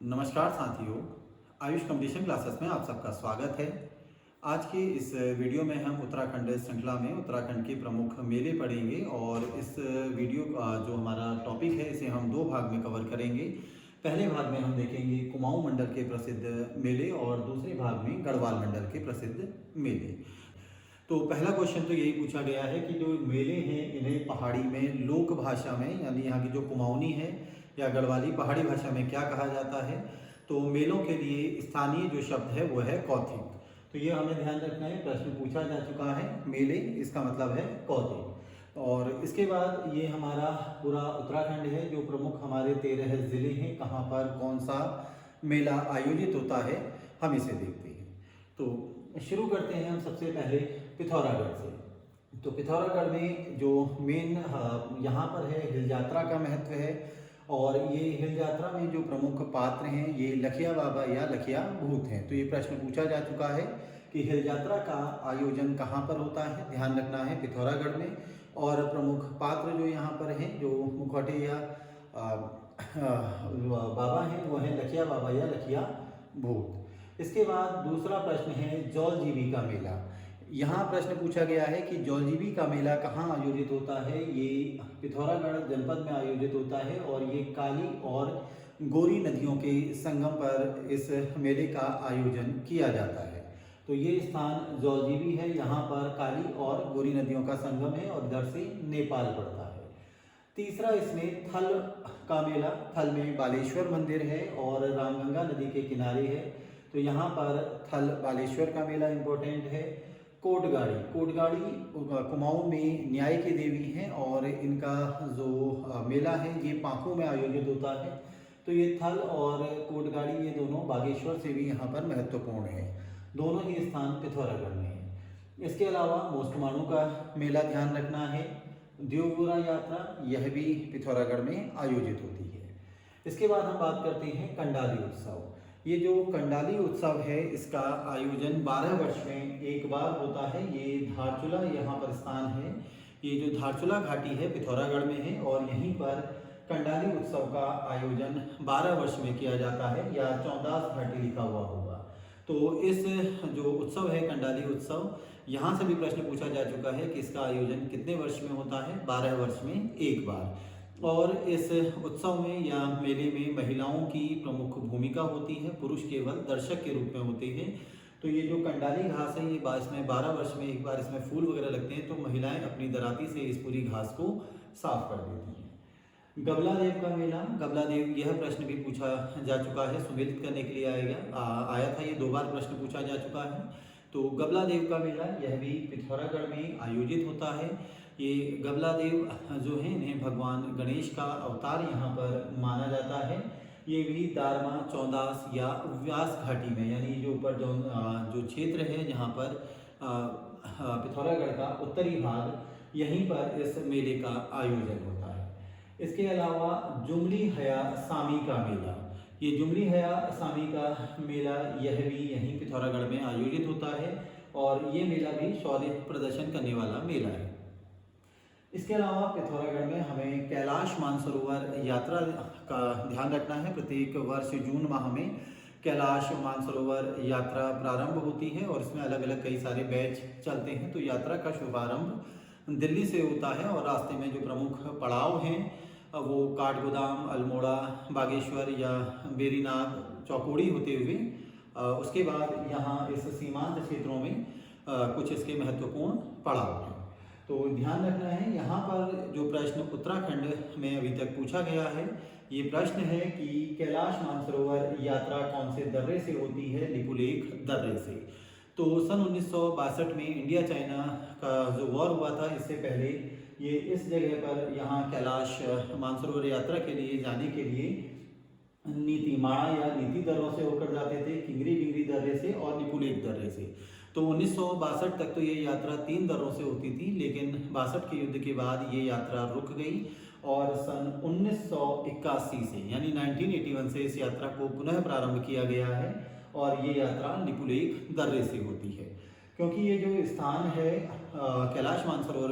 नमस्कार साथियों, Ayush competition classes में आप सबका स्वागत है। आज के इस वीडियो में हम उत्तराखंड श्रृंखला में उत्तराखंड के प्रमुख मेले पढ़ेंगे और इस वीडियो का जो हमारा टॉपिक है इसे हम दो भाग में कवर करेंगे। पहले भाग में हम देखेंगे कुमाऊं मंडल के प्रसिद्ध मेले और दूसरे भाग में गढ़वाल मंडल के प्रसिद्ध मेले। तो पहला क्वेश्चन तो यही पूछा गया है कि जो मेले हैं इन्हें पहाड़ी में लोक भाषा में यानी यहाँ की जो कुमाऊनी है या गढ़वाली पहाड़ी भाषा में क्या कहा जाता है। तो मेलों के लिए स्थानीय जो शब्द है वो है कौथिग। तो ये हमें ध्यान रखना है, प्रश्न पूछा जा चुका है। मेले इसका मतलब है कौथिग। और इसके बाद ये हमारा पूरा उत्तराखंड है, जो प्रमुख हमारे 13 जिले हैं, कहाँ पर कौन सा मेला आयोजित होता है हम इसे देखते हैं। तो शुरू करते हैं हम सबसे पहले पिथौरागढ़ से। तो पिथौरागढ़ में जो मेन यहाँ पर है हिल यात्रा का महत्व है और ये हिल यात्रा में जो प्रमुख पात्र हैं ये लखिया बाबा या लखिया भूत हैं। तो ये प्रश्न पूछा जा चुका है कि हिल यात्रा का आयोजन कहाँ पर होता है। ध्यान रखना है पिथौरागढ़ में। और प्रमुख पात्र जो यहाँ पर हैं जो मुखौटे या बाबा हैं वो हैं लखिया बाबा या लखिया भूत। इसके बाद दूसरा प्रश्न है जौलजीबी का मेला। यहाँ प्रश्न पूछा गया है कि जौलजीबी का मेला कहाँ आयोजित होता है। ये पिथौरागढ़ जनपद में आयोजित होता है और ये काली और गोरी नदियों के संगम पर इस मेले का आयोजन किया जाता है। तो ये स्थान जौलजीबी है, यहाँ पर काली और गोरी नदियों का संगम है और इधर से नेपाल पड़ता है। तीसरा इसमें थल का मेला। थल में बालेश्वर मंदिर है और रामगंगा नदी के किनारे है। तो यहाँ पर थल बालेश्वर का मेला इम्पोर्टेंट है। कोटगाड़ी कुमाऊं में न्याय की देवी हैं और इनका जो मेला है ये पांखू में आयोजित होता है। तो ये थल और कोटगाड़ी ये दोनों बागेश्वर से भी यहाँ पर महत्वपूर्ण है। दोनों ही स्थान पिथौरागढ़ में है। इसके अलावा मोस्टमाणु का मेला ध्यान रखना है। देवबुरा यात्रा यह भी पिथौरागढ़ में आयोजित होती है। इसके बाद हम बात करते हैं कंडाली उत्सव। ये जो कंडाली उत्सव है इसका आयोजन 12 वर्ष में एक बार होता है। ये धारचूला यहाँ पर स्थान है। ये जो धारचूला घाटी है पिथौरागढ़ में है और यहीं पर कंडाली उत्सव का आयोजन 12 वर्ष में किया जाता है या 14 घाटी लिखा हुआ होगा। तो इस जो उत्सव है कंडाली उत्सव, यहाँ से भी प्रश्न पूछा जा चुका है कि इसका आयोजन कितने वर्ष में होता है। 12 वर्ष में एक बार। और इस उत्सव में या मेले में महिलाओं की प्रमुख भूमिका होती है, पुरुष केवल दर्शक के रूप में होते हैं। तो ये जो कंडाली घास है ये इसमें 12 वर्ष में एक बार इसमें फूल वगैरह लगते हैं, तो महिलाएं अपनी दराती से इस पूरी घास को साफ कर देती हैं। गबला देव का मेला। गबला देव यह प्रश्न भी पूछा जा चुका है, सुमेलित करने के लिए आया था। ये 2 बार प्रश्न पूछा जा चुका है। तो गबला देव का मेला यह भी पिथौरागढ़ में आयोजित होता है। ये गबला देव जो हैं इन्हें भगवान गणेश का अवतार यहाँ पर माना जाता है। ये भी दारमा, चौंदास या व्यास घाटी में यानी जो ऊपर जो क्षेत्र है जहाँ पर पिथौरागढ़ का उत्तरी भाग, यहीं पर इस मेले का आयोजन होता है। इसके अलावा जुमली हया सामी का मेला। ये जुमली हया सामी का मेला यह भी यहीं पिथौरागढ़ में आयोजित होता है और ये मेला भी शौर्य प्रदर्शन करने वाला मेला है। इसके अलावा पिथौरागढ़ में हमें कैलाश मानसरोवर यात्रा का ध्यान रखना है। प्रत्येक वर्ष जून माह में कैलाश मानसरोवर यात्रा प्रारंभ होती है और इसमें अलग अलग कई सारे बैच चलते हैं। तो यात्रा का शुभारंभ दिल्ली से होता है और रास्ते में जो प्रमुख पड़ाव हैं वो काठगोदाम, अल्मोड़ा, बागेश्वर या बेरीनाग, चौकोड़ी होते हुए उसके बाद यहाँ इस सीमांत क्षेत्रों में कुछ इसके महत्वपूर्ण पड़ाव हैं। तो ध्यान रखना है। यहाँ पर जो प्रश्न उत्तराखंड में अभी तक पूछा गया है ये प्रश्न है कि कैलाश मानसरोवर यात्रा कौन से दर्रे से होती है। लिपुलेख दर्रे से। तो सन 1962 में इंडिया चाइना का जो वॉर हुआ था इससे पहले ये इस जगह पर यहाँ कैलाश मानसरोवर यात्रा के लिए जाने के लिए नीति माणा या नीति दर्रों से होकर जाते थे, किंगरी बिंगरी दर्रे से और लिपुलेख दर्रे से। तो 1962 तक तो ये यात्रा 3 दर्रों से होती थी, लेकिन 62 के युद्ध के बाद ये यात्रा रुक गई और सन 1981 से यानी 1981 से इस यात्रा को पुनः प्रारंभ किया गया है और ये यात्रा लिपुलेख दर्रे से होती है। क्योंकि ये जो स्थान है कैलाश मानसरोवर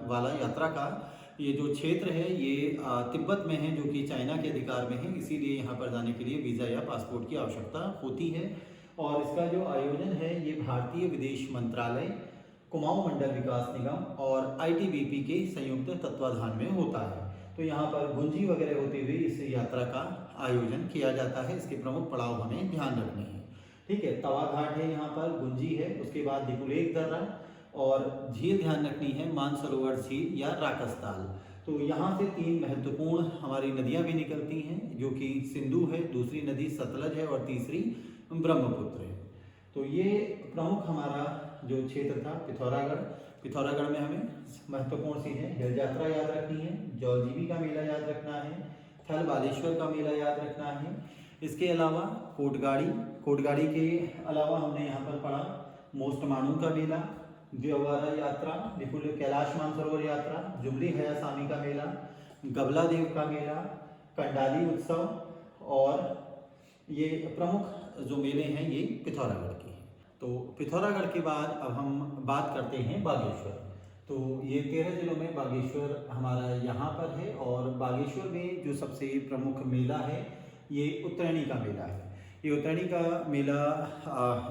वाला यात्रा का, ये जो क्षेत्र है ये तिब्बत में है, जो कि चाइना के अधिकार में है, इसीलिए यहाँ पर जाने के लिए वीज़ा या पासपोर्ट की आवश्यकता होती है। और इसका जो आयोजन है ये भारतीय विदेश मंत्रालय, कुमाऊं मंडल विकास निगम और आईटीबीपी के संयुक्त तत्वाधान में होता है। तो यहाँ पर गुंजी वगैरह होते हुए इस यात्रा का आयोजन किया जाता है। इसके प्रमुख पड़ाव हमें ध्यान रखने हैं। ठीक है, तवा घाट है, यहाँ पर गुंजी है, उसके बाद दिपुलेख दर्रा और झील ध्यान रखनी है मानसरोवर झील या राकसताल। तो यहाँ से 3 महत्वपूर्ण हमारी नदियाँ भी निकलती हैं, जो कि सिंधु है, दूसरी नदी सतलज है और तीसरी ब्रह्मपुत्र है। तो ये प्रमुख हमारा जो क्षेत्र था पिथौरागढ़ में हमें महत्वपूर्ण सी है हिल यात्रा याद रखनी है, जौलजीबी का मेला याद रखना है, थल बालेश्वर का मेला याद रखना है। इसके अलावा कोटगाड़ी के अलावा हमने यहाँ पर पढ़ा मोस्टमाणु का मेला, द्यौवारा यात्रा, विपुल कैलाश मानसरोवर यात्रा, जुबली हयासामी का मेला, गबला देव का मेला, कंडाली उत्सव। और ये प्रमुख जो मेले हैं ये पिथौरागढ़ के हैं। तो पिथौरागढ़ के बाद अब हम बात करते हैं बागेश्वर। तो ये 13 जिलों में बागेश्वर हमारा यहाँ पर है और बागेश्वर में जो सबसे प्रमुख मेला है ये उत्तरायणी का मेला है। ये उत्तरायणी का मेला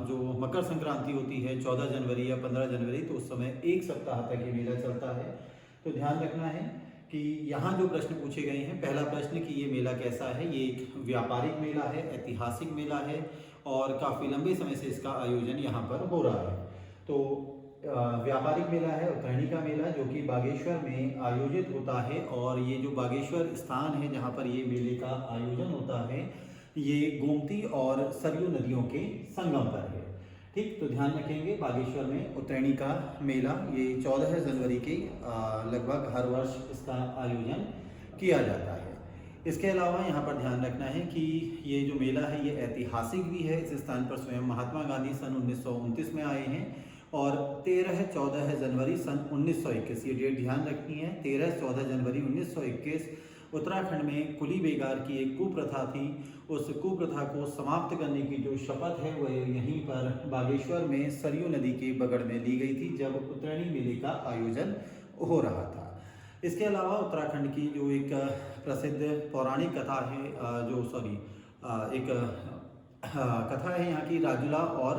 जो मकर संक्रांति होती है 14 जनवरी या 15 जनवरी, तो उस समय 1 सप्ताह तक ये मेला चलता है। तो ध्यान रखना है कि यहाँ जो प्रश्न पूछे गए हैं, पहला प्रश्न कि ये मेला कैसा है, ये एक व्यापारिक मेला है, ऐतिहासिक मेला है और काफ़ी लंबे समय से इसका आयोजन यहाँ पर हो रहा है। तो व्यापारिक मेला है उत्तरायणी का मेला, जो कि बागेश्वर में आयोजित होता है। और ये जो बागेश्वर स्थान है जहाँ पर ये मेले का आयोजन होता है, ये गोमती और सरयू नदियों के संगम पर है। ठीक, तो ध्यान रखेंगे बागेश्वर में उत्तरायणी का मेला ये 14 जनवरी के लगभग हर वर्ष इसका आयोजन किया जाता है। इसके अलावा यहाँ पर ध्यान रखना है कि ये जो मेला है ये ऐतिहासिक भी है। इस स्थान पर स्वयं महात्मा गांधी सन 1929 में आए हैं और 13-14 जनवरी सन 1921, ये डेट ध्यान रखनी है। 13-14 जनवरी 1921 उत्तराखंड में कुली बेगार की एक कुप्रथा थी, उस कुप्रथा को समाप्त करने की जो शपथ है वह यहीं पर बागेश्वर में सरयू नदी के बगड़ में ली गई थी जब उत्तरायणी मेले का आयोजन हो रहा था। इसके अलावा उत्तराखंड की जो एक प्रसिद्ध पौराणिक कथा है, एक कथा है यहाँ की राजुला और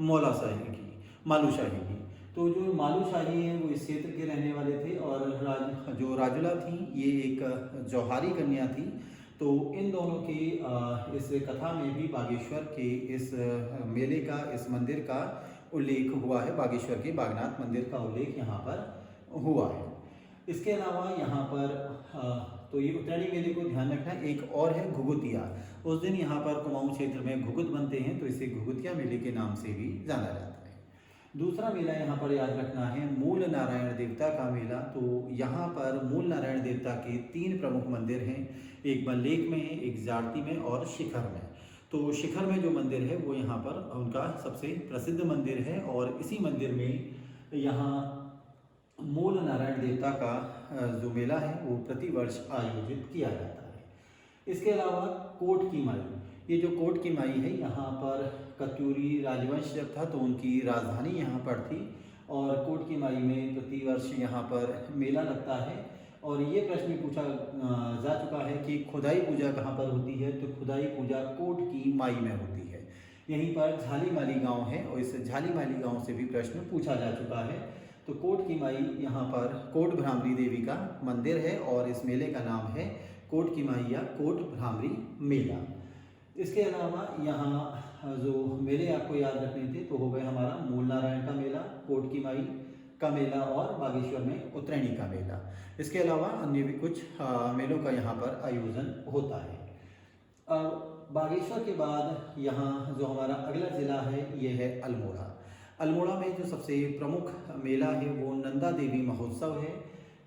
मालूशाही की। तो जो मालूशाही हैं वो इस क्षेत्र के रहने वाले थे और जो राजुला थी ये एक जौहारी कन्या थी। तो इन दोनों की इस कथा में भी बागेश्वर के इस मेले का, इस मंदिर का उल्लेख हुआ है। बागेश्वर के बागनाथ मंदिर का उल्लेख यहाँ पर हुआ है। इसके अलावा यहाँ पर तो ये उत्तरायणी मेले को ध्यान रखना। एक और है घुघुतिया। उस दिन यहाँ पर कुमाऊं क्षेत्र में घुघुत बनते हैं, तो इसे घुघुतिया मेले के नाम से भी जाना जाता है। दूसरा मेला यहाँ पर याद रखना है मूल नारायण देवता का मेला। तो यहाँ पर मूल नारायण देवता के 3 प्रमुख मंदिर हैं, एक बल्लेख में है, एक जाड़ती में और शिखर में। तो शिखर में जो मंदिर है वो यहाँ पर उनका सबसे प्रसिद्ध मंदिर है और इसी मंदिर में यहाँ मूल नारायण देवता का जो मेला है वो प्रतिवर्ष आयोजित किया जाता है। इसके अलावा कोट की माई, ये जो कोट की माई है यहाँ पर कत्यूरी राजवंश जब था तो उनकी राजधानी यहाँ पर थी और कोट की माई में प्रतिवर्ष यहाँ पर मेला लगता है। और ये प्रश्न पूछा जा चुका है कि खुदाई पूजा कहाँ पर होती है, तो खुदाई पूजा कोट की माई में होती है। यहीं पर झालीमाली गांव है और इस झालीमाली गांव से भी प्रश्न पूछा जा चुका है। तो कोट की माई यहाँ पर कोट भ्रामरी देवी का मंदिर है और इस मेले का नाम है कोट की माई या कोट भ्रामरी मेला। इसके अलावा यहाँ जो मेले आपको याद रखने थे तो हो गए हमारा मूल नारायण का मेला, कोट की माई का मेला और बागेश्वर में उत्तरायणी का मेला। इसके अलावा अन्य भी कुछ मेलों का यहाँ पर आयोजन होता है। अब बागेश्वर के बाद यहाँ जो हमारा अगला ज़िला है ये है अल्मोड़ा। अल्मोड़ा में जो सबसे प्रमुख मेला है वो नंदा देवी महोत्सव है।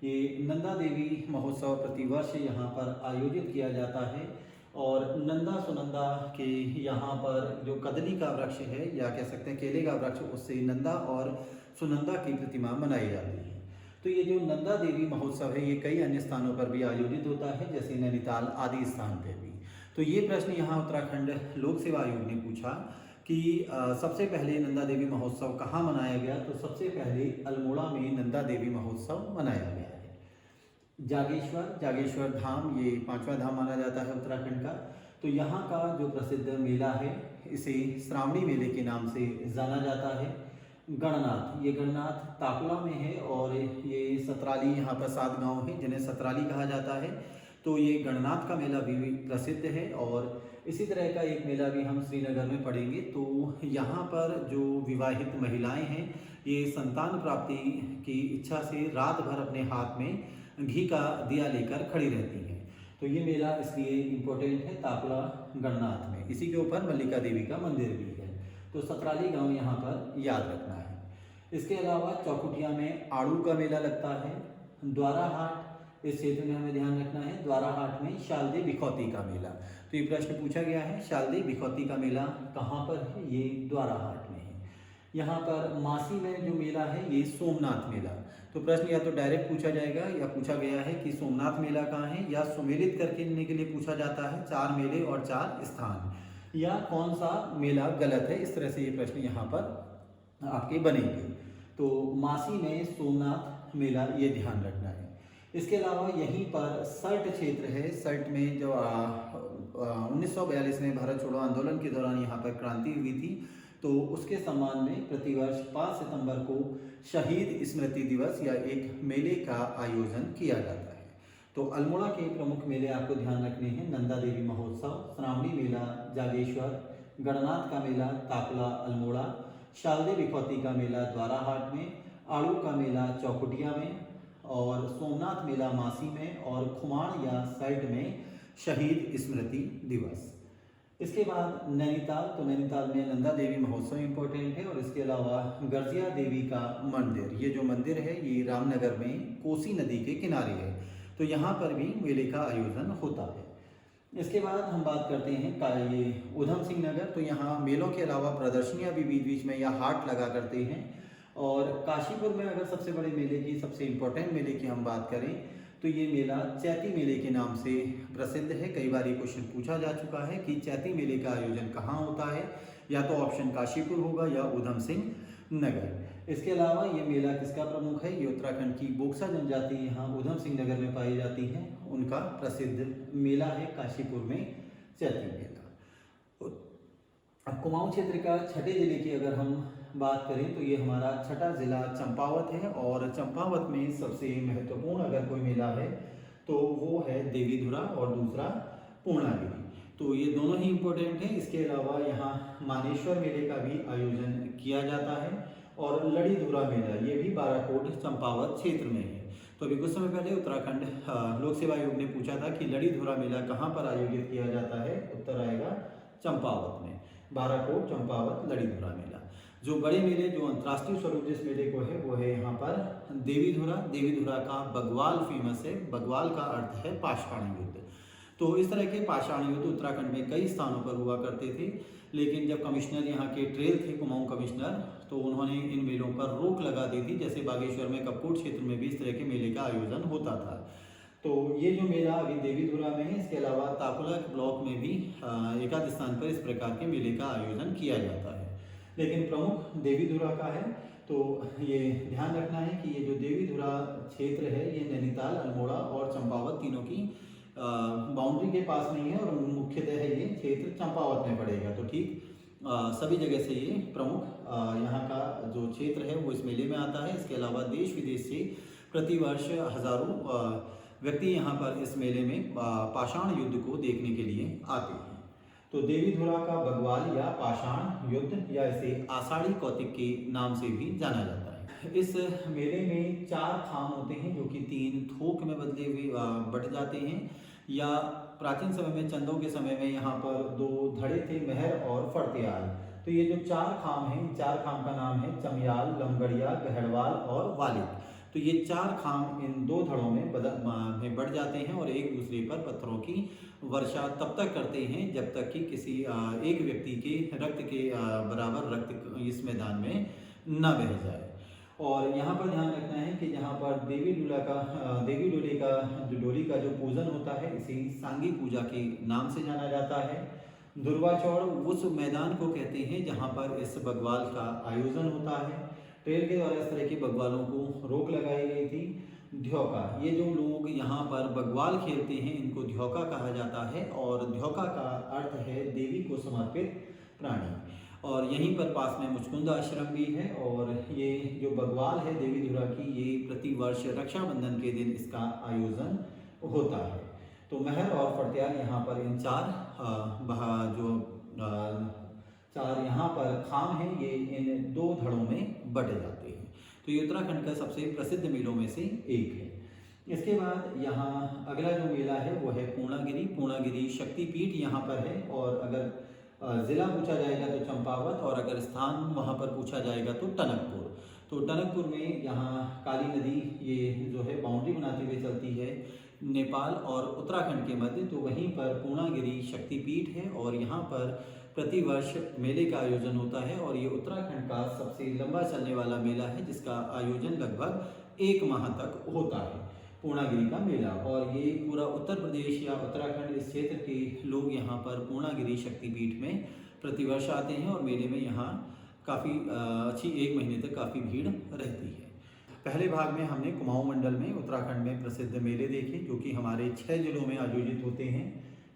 ये नंदा देवी महोत्सव प्रतिवर्ष यहाँ पर आयोजित किया जाता है और नंदा सुनंदा के यहाँ पर जो कदली का वृक्ष है या कह सकते हैं केले का वृक्ष, उससे नंदा और सुनंदा की प्रतिमा बनाई जाती है। तो ये जो नंदा देवी महोत्सव है ये कई अन्य स्थानों पर भी आयोजित होता है, जैसे नैनीताल आदि स्थान पर भी। तो ये प्रश्न यहाँ उत्तराखंड लोक सेवा आयोग ने पूछा कि सबसे पहले नंदा देवी महोत्सव कहाँ मनाया गया, तो सबसे पहले अल्मोड़ा में नंदा देवी महोत्सव मनाया गया है। जागेश्वर धाम, ये 5वां धाम माना जाता है उत्तराखंड का। तो यहाँ का जो प्रसिद्ध मेला है इसे श्रावणी मेले के नाम से जाना जाता है। गणनाथ, ये गणनाथ ताकुला में है और ये सतराली, यहाँ पर 7 गांव हैं जिन्हें सतराली कहा जाता है। तो ये गणनाथ का मेला भी प्रसिद्ध है। और इसी तरह का एक मेला भी हम श्रीनगर में पढ़ेंगे। तो यहाँ पर जो विवाहित महिलाएं हैं ये संतान प्राप्ति की इच्छा से रात भर अपने हाथ में घी का दिया लेकर खड़ी रहती हैं। तो ये मेला इसलिए इम्पोर्टेंट है ताकुला गणनाथ में। इसी के ऊपर मल्लिका देवी का मंदिर भी है। तो सतराली गांव यहाँ पर याद रखना है। इसके अलावा चौकुटिया में आड़ू का मेला लगता है। द्वारा हाट, इस क्षेत्र में हमें ध्यान रखना है। द्वारा हाट में शालदे बिखौती का मेला। तो ये प्रश्न पूछा गया है, शालदे बिखौती का मेला कहाँ पर है? ये द्वारा हाट में है। यहाँ पर मासी में जो मेला है ये सोमनाथ मेला। तो प्रश्न या तो डायरेक्ट पूछा जाएगा या पूछा गया है कि सोमनाथ मेला कहाँ है, या सुमेलित करने के लिए पूछा जाता है 4 मेले और 4 स्थान, या कौन सा मेला गलत है। इस तरह से ये प्रश्न यहाँ पर आपके बनेंगे। तो मासी में सोमनाथ मेला, ये ध्यान रखना है। इसके अलावा यहीं पर सर्ट क्षेत्र है। सर्ट में जो 1942 में भारत छोड़ो आंदोलन के दौरान यहाँ पर क्रांति हुई थी, तो उसके सम्मान में प्रतिवर्ष 5 सितंबर को शहीद स्मृति दिवस या एक मेले का आयोजन किया जाता है। तो अल्मोड़ा के प्रमुख मेले आपको ध्यान रखने हैं। नंदा देवी महोत्सव, श्रावणी मेला जागेश्वर, गणनाथ का मेला ताकुला अल्मोड़ा, शालदे बिखौती का मेला द्वारा हाट में, आड़ू का मेला चौकुटिया में, और सोमनाथ मेला मासी में, और खुमाण या सर्ट में शहीद स्मृति दिवस। इसके बाद नैनीताल, तो नैनीताल में नंदा देवी महोत्सव इम्पोर्टेंट है। और इसके अलावा गर्जिया देवी का मंदिर, ये जो मंदिर है ये रामनगर में कोसी नदी के किनारे है। तो यहाँ पर भी मेले का आयोजन होता है। इसके बाद हम बात करते हैं ये ऊधम सिंह नगर। तो यहाँ मेलों के अलावा प्रदर्शनियाँ भी बीच बीच में या हाट लगा करते हैं। और काशीपुर में अगर सबसे बड़े मेले की, सबसे इम्पोर्टेंट मेले की हम बात करें तो ये मेला चैती मेले के नाम से प्रसिद्ध है। कई बार ये क्वेश्चन पूछा जा चुका है कि चैती मेले का आयोजन कहाँ होता है, या तो ऑप्शन काशीपुर होगा या ऊधम सिंह नगर। इसके अलावा ये मेला किसका प्रमुख है? ये उत्तराखंड की बोक्सा जनजाति यहाँ ऊधम सिंह नगर में पाई जाती है, उनका प्रसिद्ध मेला है काशीपुर में चैती मेला। अब कुमाऊं क्षेत्र का छठे जिले की अगर हम बात करें तो ये हमारा छठा जिला चंपावत है। और चंपावत में सबसे महत्वपूर्ण अगर कोई मेला है तो वो है देवीधुरा और दूसरा पूर्णागिरि। तो ये दोनों ही इम्पोर्टेंट हैं। इसके अलावा यहाँ मानेश्वर मेले का भी आयोजन किया जाता है। और लड़ीधुरा मेला, ये भी बाराकोट चंपावत क्षेत्र में है। तो अभी कुछ समय पहले उत्तराखंड लोक सेवा आयोग ने पूछा था कि लड़ीधुरा मेला कहाँ पर आयोजित किया जाता है। उत्तर आएगा चंपावत में, बाराकोट चंपावत लड़ीधुरा मेला। जो बड़े मेले, जो अंतर्राष्ट्रीय स्वरूप जिस मेले को है वो है यहाँ पर देवीधुरा। देवीधुरा का बगवाल फेमस है। बगवाल का अर्थ है पाषाण युद्ध। तो इस तरह के पाषाण युद्ध उत्तराखंड में कई स्थानों पर हुआ करते थे। लेकिन जब कमिश्नर यहाँ के ट्रेल थे, कुमाऊं कमिश्नर, तो उन्होंने इन मेलों पर रोक लगा दी थी। जैसे बागेश्वर में कपकोट क्षेत्र में भी इस तरह के मेले का आयोजन होता था। तो ये जो मेला अभी देवीधुरा में है। इसके अलावा ताकुला ब्लॉक में भी एकाध स्थान पर इस प्रकार के मेले का आयोजन किया जाता है, लेकिन प्रमुख देवीधुरा का है। तो ये ध्यान रखना है कि ये जो देवीधुरा क्षेत्र है ये नैनीताल, अल्मोड़ा और चंपावत तीनों की बाउंड्री के पास नहीं है, और मुख्यतः ये क्षेत्र चंपावत में पड़ेगा। तो ठीक सभी जगह से ये प्रमुख यहाँ का जो क्षेत्र है वो इस मेले में आता है। इसके अलावा देश विदेश से प्रतिवर्ष हजारों व्यक्ति यहाँ पर इस मेले में पाषाण युद्ध को देखने के लिए आते हैं। तो देवीधुरा का बगवाल या पाषाण युद्ध, या इसे आषाढ़ी कौतिक के नाम से भी जाना जाता है। इस मेले में 4 खाम होते हैं जो कि 3 थोक में बदले हुए बट जाते हैं। या प्राचीन समय में, चंदों के समय में यहाँ पर 2 धड़े थे, महर और फड़तियाल। तो ये जो 4 खाम हैं, 4 खाम का नाम है चमयाल, लमगड़िया, गहड़वाल और वालिद। तो ये 4 खाम इन 2 धड़ों में बढ़ जाते हैं और एक दूसरे पर पत्थरों की वर्षा तब तक करते हैं जब तक कि किसी एक व्यक्ति के रक्त के बराबर रक्त इस मैदान में न बह जाए। और यहाँ पर ध्यान रखना है कि जहाँ पर देवी डोली का जो पूजन होता है इसे सांगी पूजा के नाम से जाना जाता है। दुर्वा चौड़ उस मैदान को कहते हैं जहाँ पर इस बगवाल का आयोजन होता है। ट्रेल के द्वारा इस तरह के बगवालों को रोक लगाई गई थी। ध्योका, ये जो लोग यहाँ पर बग्वाल खेलते हैं इनको ध्योका कहा जाता है, और ध्योका का अर्थ है देवी को समर्पित प्राणी। और यहीं पर पास में मुचकुंद आश्रम भी है, और ये जो बग्वाल है देवी धुरा की, ये प्रतिवर्ष रक्षाबंधन के दिन इसका आयोजन होता है। तो महर और फड़त्याल यहाँ पर इन चार यहाँ पर खाम हैं, ये इन 2 धड़ों में बटे जाते हैं। तो ये उत्तराखंड का सबसे प्रसिद्ध मेलों में से एक है। इसके बाद यहाँ अगला जो मेला है वो है पूर्णागिरी। पूर्णागिरी शक्तिपीठ यहाँ पर है, और अगर ज़िला पूछा जाएगा तो चंपावत, और अगर स्थान वहाँ पर पूछा जाएगा तो टनकपुर। तो टनकपुर में यहाँ काली नदी ये जो है बाउंड्री बनाती हुई चलती है नेपाल और उत्तराखंड के मध्य। तो वहीं पर पूर्णागिरी शक्तिपीठ है, और यहाँ पर प्रतिवर्ष मेले का आयोजन होता है, और ये उत्तराखंड का सबसे लंबा चलने वाला मेला है, जिसका आयोजन लगभग 1 माह तक होता है, पूर्णागिरी का मेला। और ये पूरा उत्तर प्रदेश या उत्तराखंड इस क्षेत्र के लोग यहाँ पर पूर्णागिरी शक्तिपीठ में प्रतिवर्ष आते हैं, और मेले में यहाँ काफ़ी अच्छी 1 महीने तक काफ़ी भीड़ रहती है। पहले भाग में हमने कुमाऊं मंडल में उत्तराखंड में प्रसिद्ध मेले देखे, जो कि हमारे 6 जिलों में आयोजित होते हैं: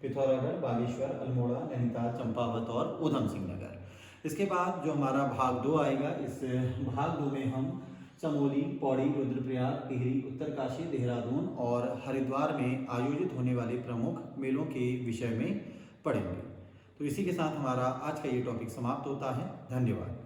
पिथौरागढ़, बागेश्वर, अल्मोड़ा, नैनीताल, चंपावत और ऊधम सिंह नगर। इसके बाद जो हमारा भाग 2 आएगा, इस भाग 2 में हम चमोली, पौड़ी, रुद्रप्रयाग, टिहरी, उत्तरकाशी, देहरादून और हरिद्वार में आयोजित होने वाले प्रमुख मेलों के विषय में पढ़ेंगे। तो इसी के साथ हमारा आज का ये टॉपिक समाप्त होता है। धन्यवाद।